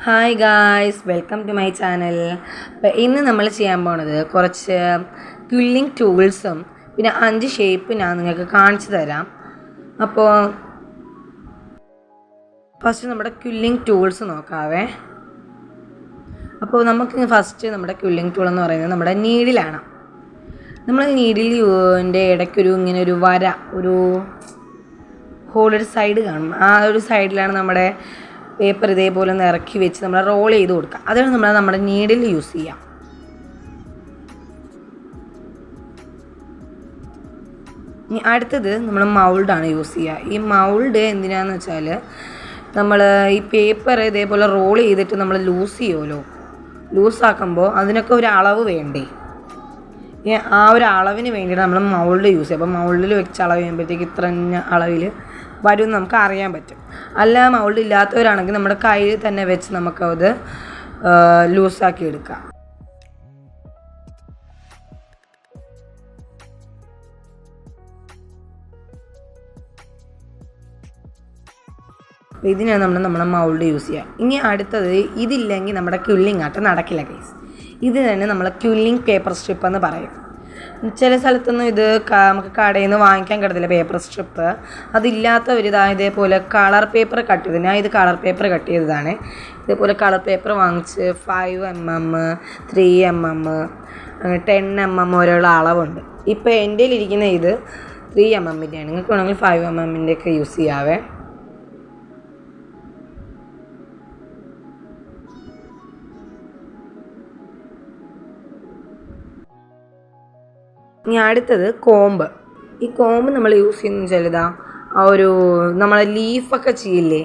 Hi guys, welcome to my channel. അപ്പോൾ ഇന്ന് നമ്മൾ ചെയ്യാൻ പോണത് കുറച്ച് ക്വില്ലിംഗ് ടൂൾസും പിന്നെ 5 ഷേപ്പ് ഞാൻ നിങ്ങൾക്ക് കാണിച്ചു തരാം. അപ്പോൾ ഫസ്റ്റ് നമ്മുടെ ക്വില്ലിംഗ് ടൂൾസ് നോക്കാവേ. അപ്പോൾ നമുക്ക് ഫസ്റ്റ് നമ്മുടെ ക്വില്ലിംഗ് ടൂൾ എന്ന് പറയുന്നത് നമ്മുടെ നീഡിലാണ്. നമ്മൾ നീഡിലിൻ്റെ ഇടയ്ക്കൊരു ഇങ്ങനെ ഒരു വര, ഒരു ഹോളൊരു സൈഡ് കാണും. ആ ഒരു സൈഡിലാണ് നമ്മുടെ പേപ്പർ ഇതേപോലെ ഒന്ന് ഇറക്കി വെച്ച് നമ്മൾ റോൾ ചെയ്ത് കൊടുക്കുക. അതാണ് നമ്മൾ നമ്മുടെ നീഡിൽ യൂസ് ചെയ്യാം. ഇനി അടുത്തത് നമ്മൾ മൗൾഡാണ് യൂസ് ചെയ്യുക. ഈ മൗൾഡ് എന്തിനാന്ന് വെച്ചാൽ നമ്മൾ ഈ പേപ്പർ ഇതേപോലെ റോൾ ചെയ്തിട്ട് നമ്മൾ ലൂസ് ചെയ്യുമല്ലോ, ലൂസാക്കുമ്പോൾ അതിനൊക്കെ ഒരു അളവ് വേണ്ടേ. ആ ഒരു അളവിന് വേണ്ടിയിട്ട് നമ്മൾ മൗൾഡ് യൂസ് ചെയ്യും. അപ്പോൾ മൗൾഡിൽ വെച്ച് അളവ് ചെയ്യുമ്പോഴത്തേക്ക് ഇത്ര അളവിൽ വരും നമുക്ക് അറിയാൻ പറ്റും. അല്ല മൗൾഡ് ഇല്ലാത്തവരാണെങ്കിൽ നമ്മുടെ കയ്യിൽ തന്നെ വെച്ച് നമുക്കത് ലൂസാക്കി എടുക്കാം. ഇതിനാണ് നമ്മുടെ മൗൾഡ് യൂസ് ചെയ്യുക. ഇനി അടുത്തത് ഇതില്ലെങ്കിൽ നമ്മുടെ ക്വില്ലിംഗ് ആട്ടം നടക്കില്ല ഗൈസ്. ഇത് തന്നെ നമ്മൾ ക്വില്ലിംഗ് പേപ്പർ സ്ട്രിപ്പ് എന്ന് പറയും. ചില സ്ഥലത്തൊന്നും ഇത് നമുക്ക് കടയിൽ നിന്ന് വാങ്ങിക്കാൻ കിടത്തില്ല പേപ്പർ സ്ട്രിപ്പ്. അതില്ലാത്തവരിതാ ഇതേപോലെ കളർ പേപ്പർ കട്ട് ചെയ്ത്, ഞാൻ ഇത് കളർ പേപ്പർ കട്ട് ചെയ്തതാണ്. ഇതേപോലെ കളർ പേപ്പർ വാങ്ങിച്ച് 5mm, 3mm, 10mm ഓരോയുള്ള അളവുണ്ട്. ഇപ്പോൾ എൻ്റെ ഇരിക്കുന്ന ഇത് 3mmൻ്റെയാണ്. നിങ്ങൾക്ക് വേണമെങ്കിൽ 5mmൻ്റെ ഒക്കെ യൂസ് ചെയ്യാവേ. ഇനി അടുത്തത് കോമ്പ്. ഈ കോമ്പ് നമ്മൾ യൂസ് ചെയ്യുന്നത് വെച്ചാൽ ആ ഒരു നമ്മളെ ലീഫൊക്കെ ചെയ്യില്ലേ,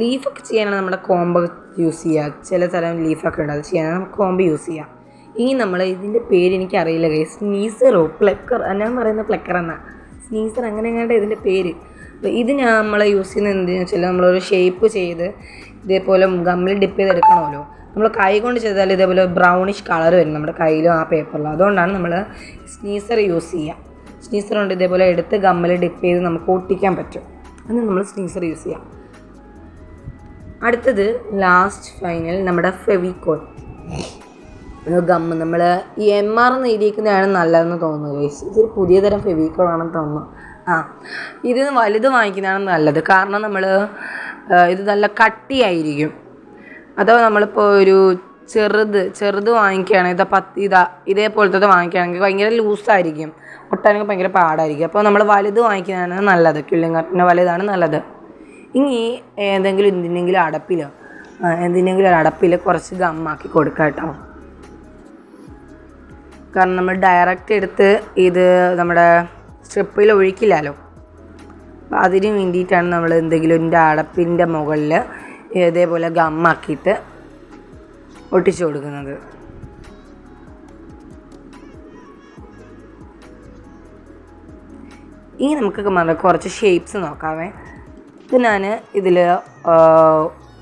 ലീഫൊക്കെ ചെയ്യാനാണ് നമ്മുടെ കോമ്പ് യൂസ് ചെയ്യുക. ചില തരം ലീഫൊക്കെ ഉണ്ട്, അത് ചെയ്യാനാണ് നമുക്ക് കോമ്പ് യൂസ് ചെയ്യുക. ഇനി നമ്മൾ ഇതിൻ്റെ പേര് എനിക്കറിയില്ല ഗൈസ്, സ്നീസറോ പ്ലക്കർ, ഞാൻ പറയുന്ന പ്ലക്കർ എന്നാണ്, സ്നീസർ അങ്ങനെ എങ്ങാണ്ട് ഇതിൻ്റെ പേര്. അപ്പോൾ ഇത് നമ്മൾ യൂസ് ചെയ്യുന്നത് എന്തിനാണെന്ന് വെച്ചാൽ നമ്മളൊരു ഷേപ്പ് ചെയ്ത് ഇതേപോലെ ഗമ്മിൽ ഡിപ്പ് ചെയ്തെടുക്കണമല്ലോ. നമ്മൾ കൈ കൊണ്ട് ചെയ്താൽ ഇതേപോലെ ബ്രൗണിഷ് കളർ വരും നമ്മുടെ കയ്യിലും ആ പേപ്പറിലും. അതുകൊണ്ടാണ് നമ്മൾ സ്നീസർ യൂസ് ചെയ്യുക. സ്നീസർ കൊണ്ട് ഇതേപോലെ എടുത്ത് ഗമ്മിൽ ഡിപ്പ് ചെയ്ത് നമുക്ക് ഒട്ടിക്കാൻ പറ്റും. അത് നമ്മൾ സ്നീസർ യൂസ് ചെയ്യാം. അടുത്തത് ലാസ്റ്റ് ഫൈനൽ നമ്മുടെ ഫെവിക്കോൾ ഗമ്മ്. നമ്മൾ ഈ MR എന്ന് എഴുതിയിരിക്കുന്നതാണ് നല്ലതെന്ന് തോന്നുന്നു ഗൈസ്. ഇതൊരു പുതിയ തരം ഫെവിക്കോളാണെന്ന് തോന്നുന്നു. ഇത് വലുത് വാങ്ങിക്കുന്നതാണ് നല്ലത്. കാരണം നമ്മൾ ഇത് നല്ല കട്ടിയായിരിക്കും. അതോ നമ്മളിപ്പോൾ ഒരു ചെറുത് വാങ്ങിക്കുകയാണെങ്കിൽ ഇതേപോലത്തെ വാങ്ങിക്കുകയാണെങ്കിൽ ഭയങ്കര ലൂസായിരിക്കും, ഒട്ടാനൊക്കെ ഭയങ്കര പാടായിരിക്കും. അപ്പോൾ നമ്മൾ വലുത് വാങ്ങിക്കുന്നതാണ് നല്ലത്. ക്വില്ലിംഗ് കാർട്ടിൻ്റെ വലുതാണ് നല്ലത്. ഇനി എന്തിനെങ്കിലും അടപ്പിൽ കുറച്ച് ഗമ്മാക്കി കൊടുക്കുക കേട്ടോ. കാരണം നമ്മൾ ഡയറക്റ്റ് എടുത്ത് ഇത് നമ്മുടെ സ്ട്രിപ്പിൽ ഒഴിക്കില്ലല്ലോ. അപ്പോൾ അതിന് വേണ്ടിയിട്ടാണ് നമ്മൾ എന്തെങ്കിലും അടപ്പിൻ്റെ മുകളിൽ ഇതേപോലെ ഗമ്മാക്കിയിട്ട് ഒട്ടിച്ചു കൊടുക്കുന്നത്. ഇനി നമുക്ക് കുറച്ച് ഷേപ്സ് നോക്കാവേ. ഇത് ഞാൻ ഇതിൽ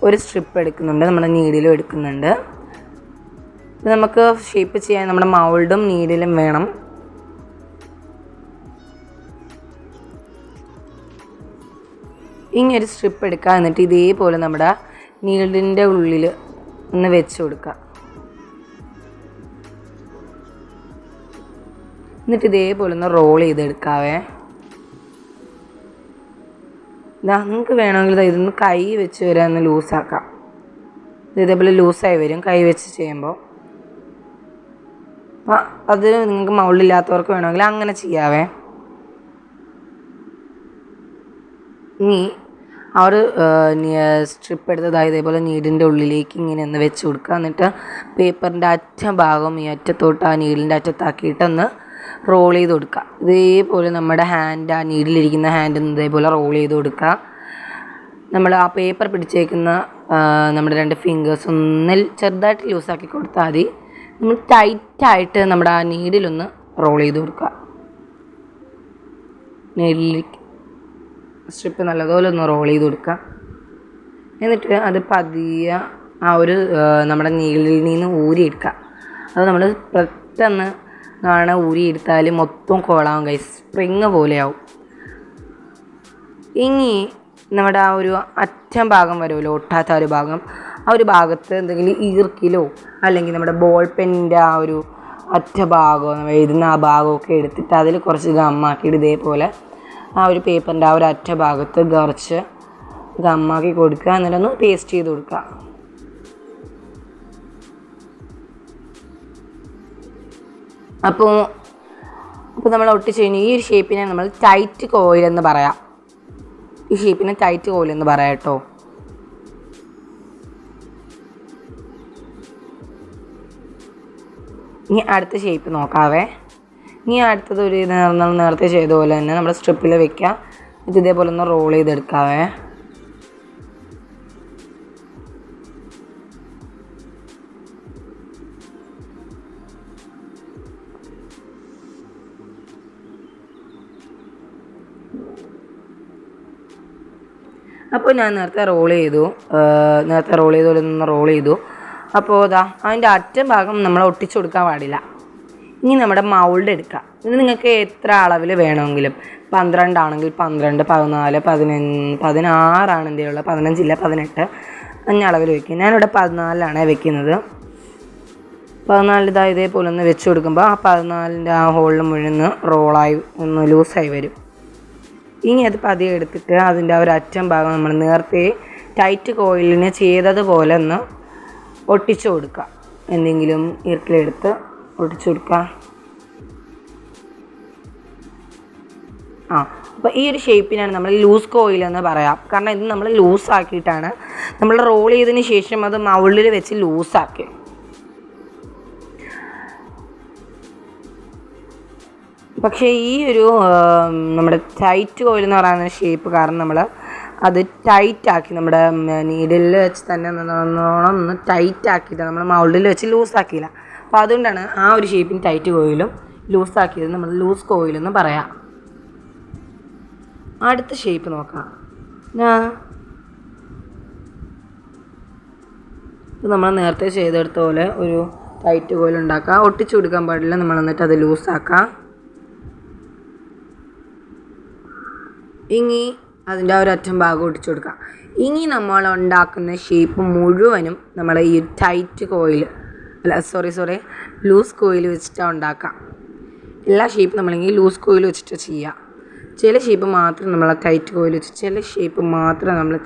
ഒരു സ്ട്രിപ്പ് എടുക്കുന്നുണ്ട്, നമ്മുടെ നീഡിലും എടുക്കുന്നുണ്ട്. ഇത് നമുക്ക് ഷേപ്പ് ചെയ്യാൻ നമ്മുടെ മൗൾഡും നീഡിലും വേണം. ഇങ്ങനെ ഒരു സ്ട്രിപ്പ് എടുക്കുക, എന്നിട്ട് ഇതേപോലെ നമ്മുടെ നീഡിൻ്റെ ഉള്ളിൽ ഒന്ന് വെച്ച് കൊടുക്കുക. എന്നിട്ട് ഇതേപോലെ ഒന്ന് റോൾ ചെയ്തെടുക്കാവേ. നിങ്ങൾക്ക് വേണമെങ്കിൽ ഇതൊന്ന് കൈ വെച്ച് വരെ ഒന്ന് ലൂസാക്കാം. ഇതേപോലെ ലൂസായി വരും കൈ വെച്ച് ചെയ്യുമ്പോൾ. അത് നിങ്ങൾക്ക് മൗൾഡില്ലാത്തവർക്ക് വേണമെങ്കിൽ അങ്ങനെ ചെയ്യാവേ. ഇനി ആ ഒരു സ്ട്രിപ്പ് എടുത്തതായി ഇതേപോലെ നീഡിൻ്റെ ഉള്ളിലേക്ക് ഇങ്ങനെ ഒന്ന് വെച്ച് കൊടുക്കുക. എന്നിട്ട് പേപ്പറിൻ്റെ ഭാഗം ഈ അറ്റത്തോട്ട് ആ നീഡിലിൻ്റെ അറ്റത്താക്കിയിട്ടൊന്ന് റോൾ ചെയ്ത് കൊടുക്കുക. ഇതേപോലെ നമ്മുടെ ഹാൻഡ്, ആ നീഡിലിരിക്കുന്ന ഹാൻഡ് ഇതേപോലെ റോൾ ചെയ്ത് കൊടുക്കുക. നമ്മൾ ആ പേപ്പർ പിടിച്ചേക്കുന്ന നമ്മുടെ 2 ഫിംഗേഴ്സ് ഒന്ന് ചെറുതായിട്ട് ലൂസാക്കി കൊടുത്താൽ മതി. നമ്മൾ ടൈറ്റായിട്ട് നമ്മുടെ ആ നീഡിലൊന്ന് റോൾ ചെയ്ത് കൊടുക്കുക. നീഡിലേക്ക് സ്ട്രിപ്പ് നല്ലതുപോലെ ഒന്ന് റോൾ ചെയ്ത് കൊടുക്കുക. എന്നിട്ട് അത് പതിയെ ആ ഒരു നമ്മുടെ നീഡിൽ നിന്ന് ഊരിയെടുക്കുക. അത് നമ്മൾ പെട്ടെന്ന് ഊരിയെടുത്താൽ മൊത്തം കോളാവും ഗൈസ്, സ്പ്രിങ് പോലെയാവും. ഇനി നമ്മുടെ ആ ഒരു അറ്റം ഭാഗം വരുമല്ലോ, ഒട്ടാത്ത ഒരു ഭാഗം, ആ ഒരു ഭാഗത്ത് എന്തെങ്കിലും ഈർക്കിലോ അല്ലെങ്കിൽ നമ്മുടെ ബോൾ പെന്നിൻ്റെ ആ ഒരു ഒറ്റ ഭാഗമോ നമ്മൾ എഴുതുന്ന ആ ഭാഗമൊക്കെ എടുത്തിട്ട് അതിൽ കുറച്ച് ഗമ്മാക്കിയിട്ട് ഇതേപോലെ ആ ഒരു പേപ്പറിൻ്റെ ആ ഒരു അറ്റ ഭാഗത്ത് കുറച്ച് ഗമ്മാക്കി കൊടുക്കുക, എന്നിട്ടൊന്ന് പേസ്റ്റ് ചെയ്ത് കൊടുക്കുക. അപ്പോൾ നമ്മൾ ഒട്ടിച്ച് കഴിഞ്ഞാൽ ഈ ഒരു ഷേപ്പിനെ നമ്മൾ ടൈറ്റ് കോയിൽ എന്ന് പറയാം. ഈ ഷേപ്പിനെ ടൈറ്റ് കോയിൽ എന്ന് പറയാം കേട്ടോ. ഇനി അടുത്ത ഷേപ്പ് നോക്കാവേ. ഇനി അടുത്തത് ഒരു നേരത്തെ ചെയ്ത പോലെ തന്നെ നമ്മുടെ സ്ട്രിപ്പിൽ വെക്കുക. ഇത് ഇതേപോലെ ഒന്ന് റോൾ ചെയ്തെടുക്കാവേ. അപ്പോൾ ഞാൻ നേരത്തെ റോൾ ചെയ്തു പോലെ ഒന്ന് റോൾ ചെയ്തു. അപ്പോൾ അതിൻ്റെ അറ്റം ഭാഗം നമ്മൾ ഒട്ടിച്ചു കൊടുക്കാൻ പാടില്ല. ഇനി നമ്മുടെ മൗൾഡ് എടുക്കുക. ഇത് നിങ്ങൾക്ക് എത്ര അളവിൽ വേണമെങ്കിലും, 12 ആണെങ്കിൽ 12, 14, 15, 16 ആണ് എൻ്റെ ഉള്ളത്, 15 ഇല്ല 18 അഞ്ഞ അളവിൽ വയ്ക്കും. ഞാനിവിടെ 14 വെക്കുന്നത്. 14 ഇതേപോലെ ഒന്ന് വെച്ച് കൊടുക്കുമ്പോൾ ആ 14 ആ ഹോളിൽ മുഴുവൻ റോളായി ഒന്ന് ലൂസായി വരും. ഇനി അത് പതിയെ എടുത്തിട്ട് അതിൻ്റെ ആ ഒരു അറ്റം ഭാഗം നമ്മൾ നേരത്തെ ടൈറ്റ് കോയിലിന് ചെയ്തതുപോലെ ഒന്ന് ഒട്ടിച്ചു കൊടുക്കുക. എന്തെങ്കിലും ഈർക്കിലെടുത്ത് ഒട്ടിച്ചു കൊടുക്കുക. അപ്പോൾ ഈ ഒരു ഷേപ്പിനാണ് നമ്മൾ ലൂസ് കോയിൽ എന്ന് പറയാം. കാരണം ഇത് നമ്മൾ ലൂസാക്കിയിട്ടാണ് നമ്മൾ റോൾ ചെയ്തതിന് ശേഷം അത് മൗൾഡിൽ വെച്ച് ലൂസാക്കി. പക്ഷേ ഈ ഒരു നമ്മുടെ ടൈറ്റ് കോയിൽ എന്ന് പറയുന്ന ഷേപ്പ് കാരണം നമ്മൾ അത് ടൈറ്റാക്കി നമ്മുടെ നീഡിലിൽ വെച്ച് തന്നെ നല്ലോണം ഒന്ന് ടൈറ്റാക്കിയിട്ട് നമ്മൾ മൗൾഡിൽ വെച്ച് ലൂസാക്കിയില്ല. അപ്പോൾ അതുകൊണ്ടാണ് ആ ഒരു ഷേപ്പിന് ടൈറ്റ് കോയിലും ലൂസാക്കിയത് നമ്മൾ ലൂസ് കോയിലെന്ന് പറയാം. അടുത്ത ഷേപ്പ് നോക്കാം. ഇപ്പോൾ നമ്മൾ നേരത്തെ ചെയ്തെടുത്ത പോലെ ഒരു ടൈറ്റ് കോയിൽ ഉണ്ടാക്കുക. ഒട്ടിച്ചു കൊടുക്കാൻ പാടില്ല. നമ്മൾ എന്നിട്ട് അത് ലൂസാക്കാം. ഇനി അതിൻ്റെ ആ ഒരു അറ്റം ഭാഗം ഒട്ടിച്ചു കൊടുക്കുക. ഇനി നമ്മൾ ഉണ്ടാക്കുന്ന ഷേപ്പ് മുഴുവനും നമ്മൾ ഈ ടൈറ്റ് കോയിൽ ലൂസ് കോയിൽ വെച്ചിട്ടാണ് ഉണ്ടാക്കുക. എല്ലാ ഷേപ്പും നമ്മളെങ്കിൽ ലൂസ് കോയിൽ വെച്ചിട്ട് ചെയ്യുക. ചില ഷേപ്പ് മാത്രം നമ്മൾ ടൈറ്റ് കോയിൽ വെച്ച്, ചില ഷേപ്പ് മാത്രം നമ്മൾ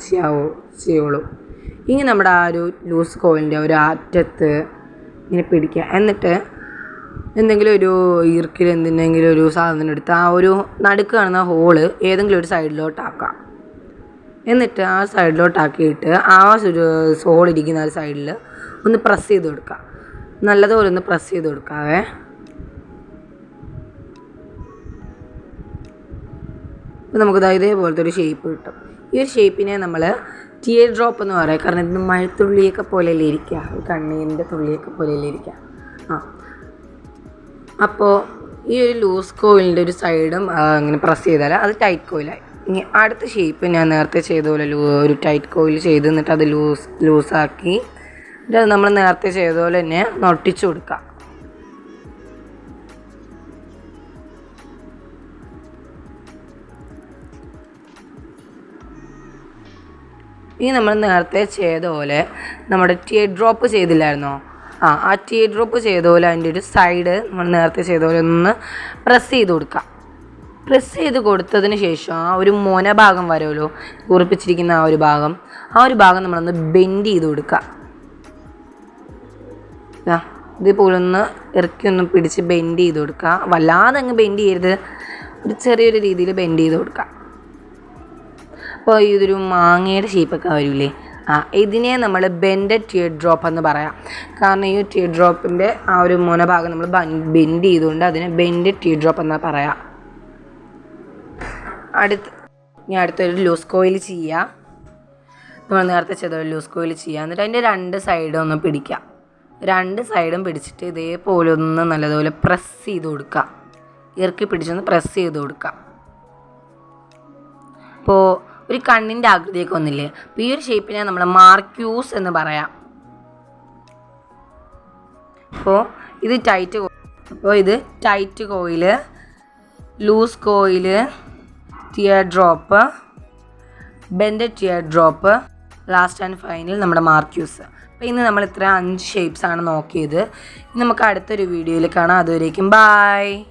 ചെയ്യുള്ളൂ. ഇനി നമ്മുടെ ആ ഒരു ലൂസ് കോയിലിൻ്റെ ഒരു അറ്റത്ത് ഇങ്ങനെ പിടിക്കുക. എന്നിട്ട് എന്തെങ്കിലും ഒരു ഈർക്കിൽ എന്തിനെങ്കിലും ഒരു സാധനം എടുത്ത് ആ ഒരു നടുക്ക് കാണുന്ന ഹോള് ഏതെങ്കിലും ഒരു സൈഡിലോട്ടാക്കാം. എന്നിട്ട് ആ സൈഡിലോട്ടാക്കിയിട്ട് ആ ഒരു ഹോളിരിക്കുന്ന ഒരു സൈഡിൽ ഒന്ന് പ്രസ് ചെയ്ത് കൊടുക്കുക. നല്ലതുപോലെ ഒന്ന് പ്രസ് ചെയ്ത് കൊടുക്കാവേ. അപ്പോൾ നമുക്ക് ഇതേപോലത്തെ ഒരു ഷേപ്പ് കിട്ടും. ഈ ഒരു ഷേപ്പിനെ നമ്മൾ ടിയർ ഡ്രോപ്പ് എന്ന് പറയാം. കാരണം ഇത് മഴത്തുള്ളിയൊക്കെ പോലെയല്ലേ ഇരിക്കുക, കണ്ണീരിൻ്റെ തുള്ളിയൊക്കെ പോലെയല്ലേ ഇരിക്കുക. അപ്പോൾ ഈ ഒരു ലൂസ് കോയിലിൻ്റെ ഒരു സൈഡും ഇങ്ങനെ പ്രസ് ചെയ്താൽ അത് ടൈറ്റ് കോയിലായി. ഇനി അടുത്ത ഷേപ്പ് ഞാൻ നേരത്തെ ചെയ്ത പോലെ ഒരു ടൈറ്റ് കോയിൽ ചെയ്ത് എന്നിട്ട് അത് ലൂസാക്കി അത് നമ്മൾ നേരത്തെ ചെയ്ത പോലെ തന്നെ ഒട്ടിച്ചു കൊടുക്കുക. ഇനി നമ്മൾ നേരത്തെ ചെയ്ത പോലെ നമ്മുടെ ടിയർ ഡ്രോപ്പ് ചെയ്തില്ലായിരുന്നോ, ആ ടിയർ ഡ്രോപ്പ് ചെയ്ത പോലെ അതിൻ്റെ ഒരു സൈഡ് നമ്മൾ നേരത്തെ ചെയ്ത പോലെ ഒന്ന് പ്രസ് ചെയ്ത് കൊടുക്കുക. പ്രസ് ചെയ്ത് കൊടുത്തതിന് ശേഷം ആ ഒരു മൊന ഭാഗം വരുമല്ലോ, ഉറപ്പിച്ചിരിക്കുന്ന ആ ഒരു ഭാഗം നമ്മളൊന്ന് ബെൻഡ് ചെയ്ത് കൊടുക്കുക. ഇതേപോലെ ഒന്ന് ഇറക്കി ഒന്ന് പിടിച്ച് ബെൻഡ് ചെയ്ത് കൊടുക്കുക. വല്ലാതെ അങ്ങ് ബെൻഡ് ചെയ്യരുത്, ഒരു ചെറിയൊരു രീതിയിൽ ബെൻഡ് ചെയ്ത് കൊടുക്കുക. അപ്പോൾ ഇതൊരു മാങ്ങയുടെ ഷേപ്പൊക്കെ വരില്ലേ, ഇതിനെ നമ്മൾ ബെൻഡഡ് ടിയർ ഡ്രോപ്പ് എന്ന് പറയാം. കാരണം ഈ ടിയർ ഡ്രോപ്പിൻ്റെ ആ ഒരു മൊന ഭാഗം നമ്മൾ ബെൻഡ് ചെയ്തുകൊണ്ട് അതിനെ ബെൻഡഡ് ടിയർ ഡ്രോപ്പ് എന്നാണ് പറയാം. അടുത്തൊരു ലൂസ് കോയിൽ ചെയ്യുക. നമ്മൾ നേരത്തെ ചെയ്ത ലൂസ് കോയിൽ ചെയ്യുക. എന്നിട്ട് അതിൻ്റെ രണ്ട് സൈഡും ഒന്ന് പിടിക്കുക. രണ്ട് സൈഡും പിടിച്ചിട്ട് ഇതേപോലെ ഒന്ന് നല്ലതുപോലെ പ്രസ് ചെയ്ത് കൊടുക്കുക. ഇറക്കി പിടിച്ചൊന്ന് പ്രസ് ചെയ്ത് കൊടുക്കുക. അപ്പോൾ ഒരു കണ്ണിൻ്റെ ആകൃതിയൊക്കെ ഒന്നില്ലേ, അപ്പോൾ ഈ ഒരു ഷേപ്പിനെ നമ്മൾ മാർക്യൂസ് എന്ന് പറയാം. അപ്പോൾ ഇത് tight coil, loose coil, teardrop, bended teardrop, last and final നമ്മുടെ മാർക്യൂസ്. അപ്പോൾ ഇന്ന് നമ്മൾ ഇത്ര 5 ഷേപ്സ് ആണ് നോക്കിയത്. നമുക്ക് അടുത്തൊരു വീഡിയോയിൽ കാണാം. അതുവരേക്കും ബൈ.